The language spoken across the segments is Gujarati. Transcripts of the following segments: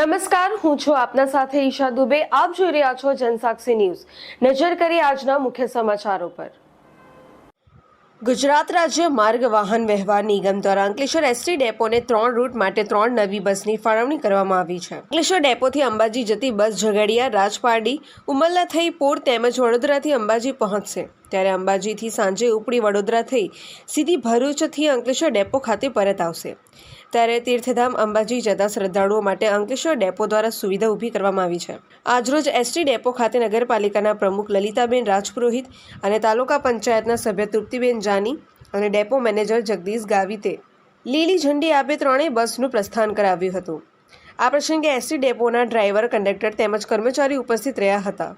નમસ્કાર, હું છું આપના સાથે ઈશા દુબે। આપ જોઈ રહ્યા છો જનસાક્ષી ન્યૂઝ। નજર કરીએ આજના મુખ્ય સમાચારો પર। ગુજરાત રાજ્ય માર્ગ વાહન વ્યવહાર નિગમ દ્વારા અંકલેશ્વર એસટી ડેપોને 3 રૂટ માટે 3 નવી બસની ફાળવણી કરવામાં આવી છે। અંકલેશ્વર ડેપોથી અંબાજી જતી બસ ઝઘડિયા, રાજપારડી, ઉમરલા થઈ પોર તેમજ વડોદરાથી અંબાજી પહોંચશે। ત્યારે અંબાજીથી સાંજે ઉપડી વડોદરા થઈ સીધી ભરૂચથી અંકલેશ્વર ડેપો ખાતે પરત આવશે। ત્યારે તીર્થધામ અંબાજી જતા શ્રદ્ધાળુઓ માટે અંકલેશ્વર ડેપો દ્વારા સુવિધા ઊભી કરવામાં આવી છે। આજરોજ એસટી ડેપો ખાતે નગરપાલિકાના પ્રમુખ લલિતાબેન રાજપુરોહિત અને તાલુકા પંચાયતના સભ્ય તૃપ્તિબેન જાની અને ડેપો મેનેજર જગદીશ ગાવિતે લીલી ઝંડી આપી 3 બસનું પ્રસ્થાન કરાવ્યું હતું। આ પ્રસંગે એસટી ડેપોના ડ્રાઈવર, કંડક્ટર તેમજ કર્મચારી ઉપસ્થિત રહ્યા હતા।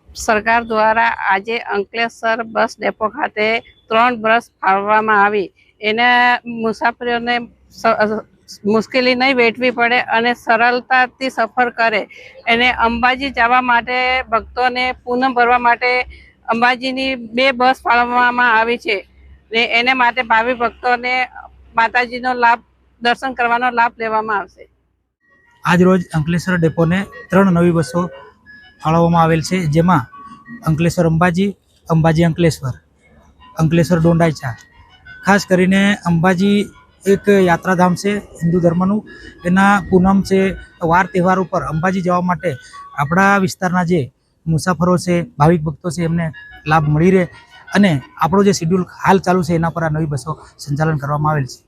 સરકાર દ્વારા આજે અંકલેશ્વર બસ ડેપો ખાતે 3 બસ ફાળવવામાં આવી। એને મુસાફરીઓને મુશ્કેલી નહીં વેઠવી પડે અને સરળતાથી સફર કરે। એને અંબાજી જવા માટે ભક્તોને પૂનમ ભરવા માટે અંબાજીની 2 બસ ફાળવવામાં આવી છે ને એને માટે ભાવિ ભક્તોને માતાજીનો લાભ, દર્શન કરવાનો લાભ લેવામાં આવશે। આજ રોજ અંકલેશ્વર ડેપોને 3 નવી બસો ફાળવવામાં આવેલ છે, જેમાં અંકલેશ્વર અંબાજી, અંબાજી અંકલેશ્વર, અંકલેશ્વર ડોંડાઈચા। ખાસ કરીને અંબાજી એક યાત્રાધામ છે હિન્દુ ધર્મનું। એના પૂનમ છે, વાર તહેવાર ઉપર અંબાજી જવા માટે આપણા વિસ્તારના જે મુસાફરો છે, ભાવિક ભક્તો છે, એમને લાભ મળી રહે અને આપણો જે શેડ્યુલ હાલ ચાલુ છે એના પર આ નવી બસો સંચાલન કરવામાં આવેલ છે।